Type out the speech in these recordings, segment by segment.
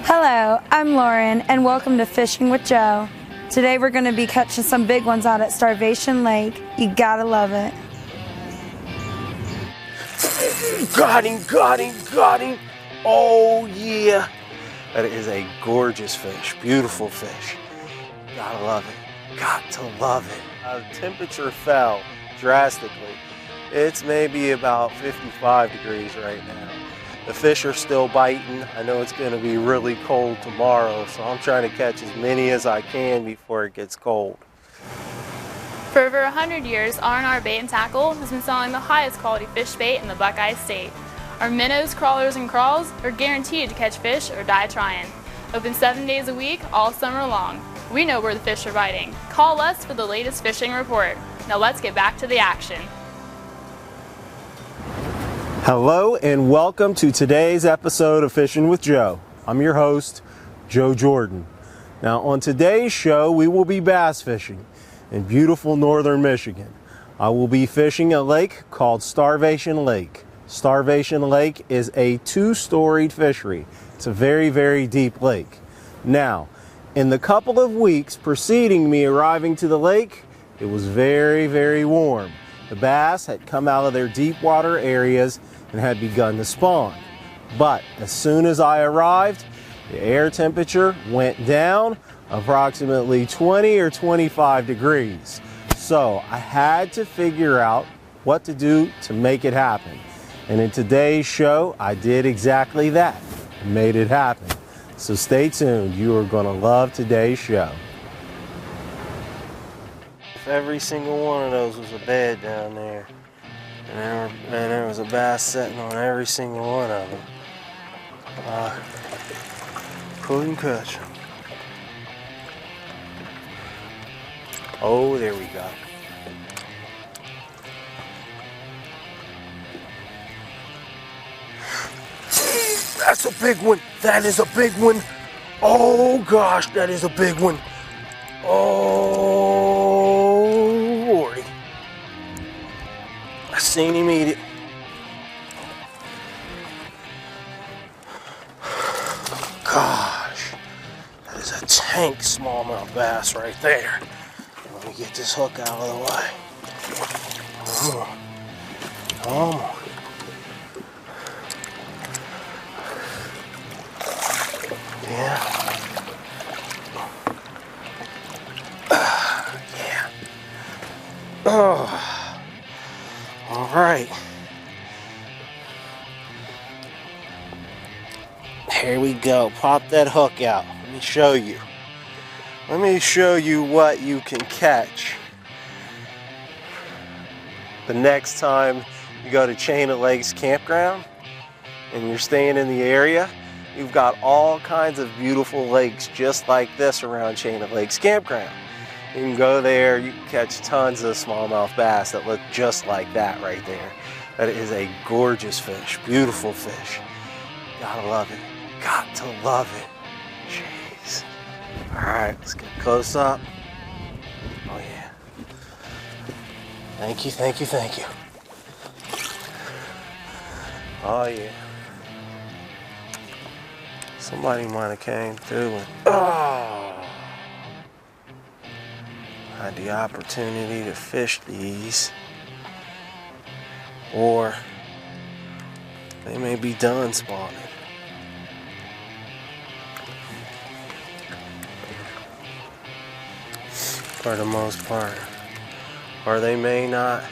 Hello, I'm Lauren and welcome to Fishing with Joe. Today we're going to be catching some big ones out at Starvation Lake. You gotta love it. Got him. Oh yeah. That is a gorgeous fish, beautiful fish. Gotta love it, got to love it. The temperature fell drastically. It's maybe about 55 degrees right now. The fish are still biting. I know it's gonna be really cold tomorrow, so I'm trying to catch as many as I can before it gets cold. For over 100 years, R&R Bait and Tackle has been selling the highest quality fish bait in the Buckeye State. Our minnows, crawlers, and crawls are guaranteed to catch fish or die trying. Open 7 days a week, all summer long. We know where the fish are biting. Call us for the latest fishing report. Now let's get back to the action. Hello and welcome to today's episode of Fishing with Joe. I'm your host, Joe Jordan. Now on today's show, we will be bass fishing in beautiful northern Michigan. I will be fishing a lake called Starvation Lake. Starvation Lake is a two-storied fishery. It's a very, very deep lake. Now, in the couple of weeks preceding me arriving to the lake, it was very, very warm. The bass had come out of their deep water areas and had begun to spawn. But as soon as I arrived, the air temperature went down approximately 20 or 25 degrees. So I had to figure out what to do to make it happen. And in today's show, I did exactly that, made it happen. So stay tuned, you are gonna love today's show. If every single one of those was a bed down there, and there was a bass sitting on every single one of them, couldn't catch them. Oh, there we go. That's a big one. That is a big one. Oh gosh, that is a big one. Oh Lordy. I seen him eat it. Gosh, that is a tank smallmouth bass right there. Let me get this hook out of the way. Come on. Come on. Yeah. Yeah. Oh. All right. Here we go. Pop that hook out. Let me show you. Let me show you what you can catch the next time you go to Chain of Lakes Campground and you're staying in the area. You've got all kinds of beautiful lakes just like this around Chain of Lakes Campground. You can go there, you can catch tons of smallmouth bass that look just like that right there. That is a gorgeous fish, beautiful fish. Gotta love it, got to love it. Jeez. All right, let's get close up. Oh yeah. Thank you, thank you, thank you. Oh yeah. Somebody might have came through and had the opportunity to fish these, or they may be done spawning. For the most part, or they may not,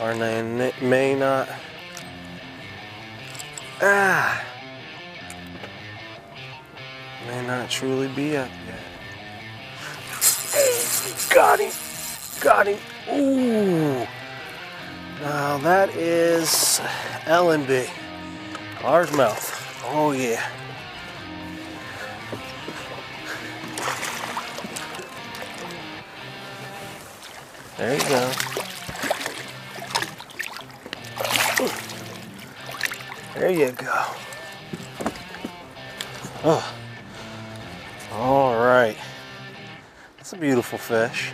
or they may not. May not truly be up yet. Got him, got him. Ooh. Now that is L&B, largemouth. Oh yeah. There you go. There you go. Oh. All right. That's a beautiful fish.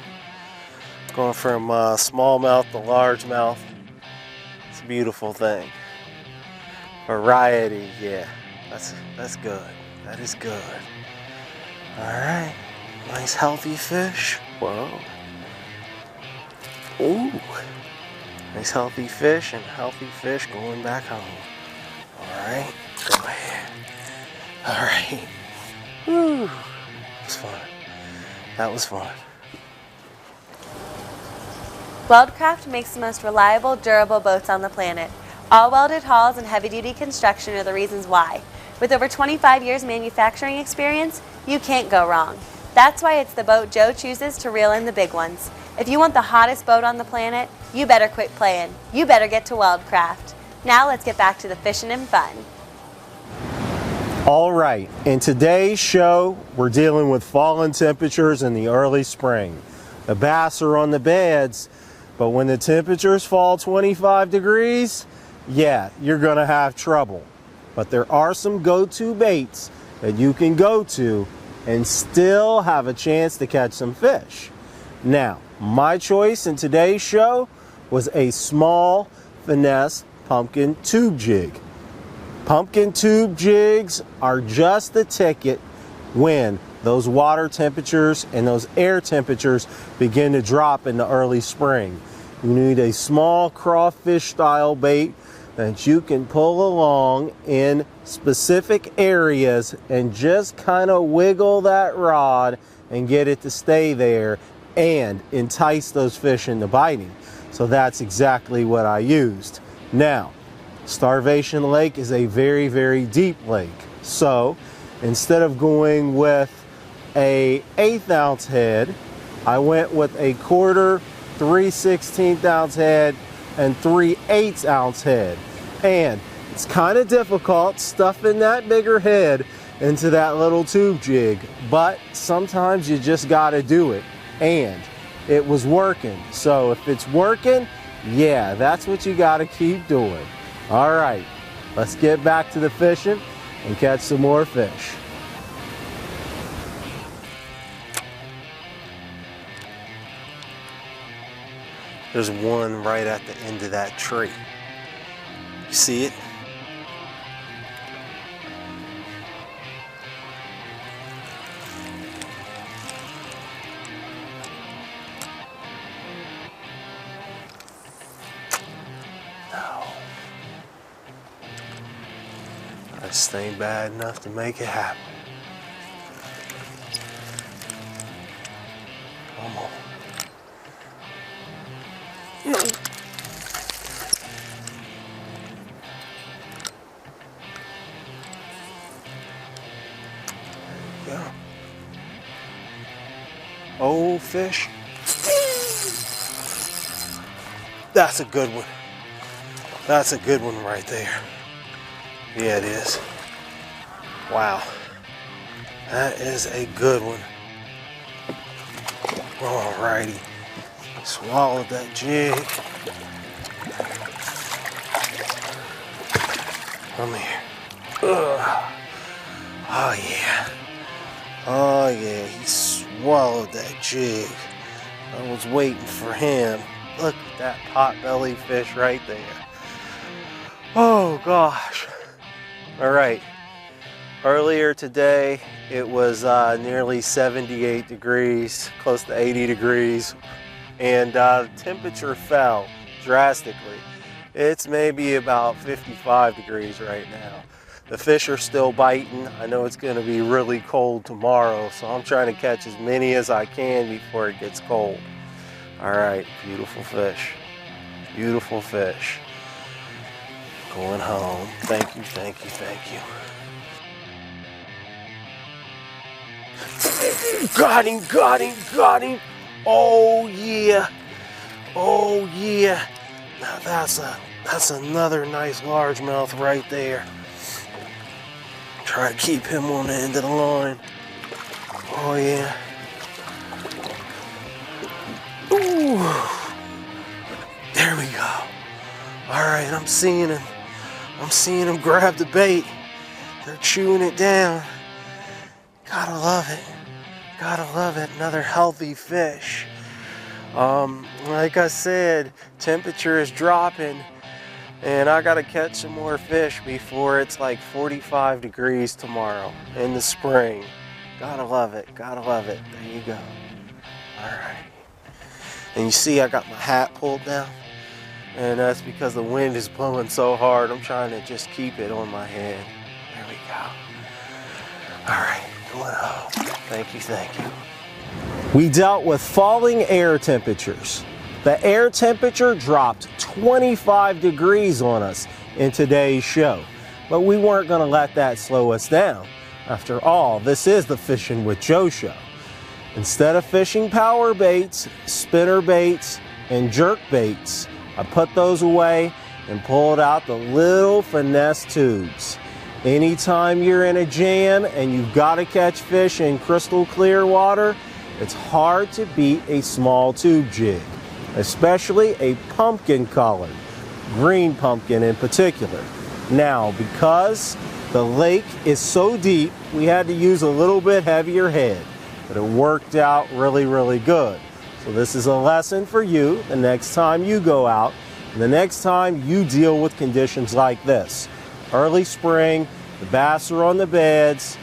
Going from smallmouth to largemouth. It's a beautiful thing. Variety, yeah. That's good. That is good. All right, nice healthy fish. Whoa. Ooh, nice healthy fish and healthy fish going back home. All right, go ahead. All right. Woo. It was fun. That was fun. Weldcraft makes the most reliable, durable boats on the planet. All welded hulls and heavy-duty construction are the reasons why. With over 25 years manufacturing experience, you can't go wrong. That's why it's the boat Joe chooses to reel in the big ones. If you want the hottest boat on the planet, you better quit playing. You better get to Weldcraft. Now let's get back to the fishing and fun. All right, in today's show, we're dealing with falling temperatures in the early spring. The bass are on the beds, but when the temperatures fall 25 degrees, yeah, you're gonna have trouble. But there are some go-to baits that you can go to and still have a chance to catch some fish. Now, my choice in today's show was a small finesse pumpkin tube jig. Pumpkin tube jigs are just the ticket when those water temperatures and those air temperatures begin to drop in the early spring. You need a small crawfish style bait that you can pull along in specific areas and just kind of wiggle that rod and get it to stay there and entice those fish into biting. So that's exactly what I used. Now, Starvation Lake is a very, very deep lake. So instead of going with a 1/8 ounce head, I went with a 1/4, 3/16 ounce head, and 3/8 ounce head. And it's kind of difficult stuffing that bigger head into that little tube jig, but sometimes you just got to do it. And it was working. So if it's working, yeah, that's what you got to keep doing. All right, let's get back to the fishing and catch some more fish. There's one right at the end of that tree. You see it? This ain't bad enough to make it happen. Come on. No. Yeah. Old fish. That's a good one. That's a good one right there. Yeah, it is. Wow. That is a good one. Alrighty. Swallowed that jig. Come here. Ugh. Oh yeah. Oh yeah, he swallowed that jig. I was waiting for him. Look at that pot-bellied fish right there. Oh gosh. All right, earlier today it was nearly 78 degrees, close to 80 degrees, and the temperature fell drastically. It's maybe about 55 degrees right now. The fish are still biting. I know it's gonna be really cold tomorrow, so I'm trying to catch as many as I can before it gets cold. All right, beautiful fish, beautiful fish. Going home. Thank you, thank you, thank you. Got him, got him, got him. Oh yeah. Oh yeah. Now that's another nice largemouth right there. Try to keep him on the end of the line. Oh yeah. Ooh. There we go. All right, I'm seeing him. I'm seeing them grab the bait. They're chewing it down. Gotta love it. Gotta love it. Another healthy fish. Like I said, temperature is dropping And I gotta catch some more fish before it's like 45 degrees tomorrow in the spring. Gotta love it, gotta love it. There you go. All right. And you see I got my hat pulled down, and that's because the wind is blowing so hard. I'm trying to just keep it on my head. There we go. All right, going home. Thank you, thank you. We dealt with falling air temperatures. The air temperature dropped 25 degrees on us in today's show, but we weren't going to let that slow us down. After all, this is the Fishing with Joe show. Instead of fishing power baits, spinner baits, and jerk baits, I put those away and pulled out the little finesse tubes. Anytime you're in a jam and you've got to catch fish in crystal clear water, it's hard to beat a small tube jig, especially a pumpkin color, green pumpkin in particular. Now, because the lake is so deep, we had to use a little bit heavier head, but it worked out really, really good. So this is a lesson for you the next time you go out, and the next time you deal with conditions like this. Early spring, the bass are on the beds,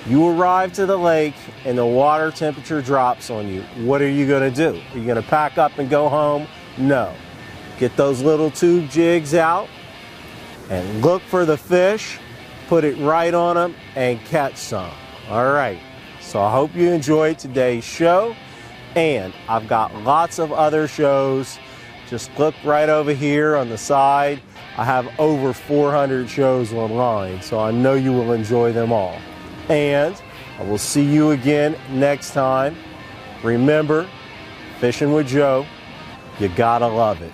you arrive to the lake and the water temperature drops on you. What are you going to do? Are you going to pack up and go home? No. Get those little tube jigs out and look for the fish, put it right on them, and catch some. All right. So I hope you enjoyed today's show, and I've got lots of other shows. Just look right over here on the side. I have over 400 shows online, so I know you will enjoy them all. And I will see you again next time. Remember, Fishing with Joe, you gotta love it.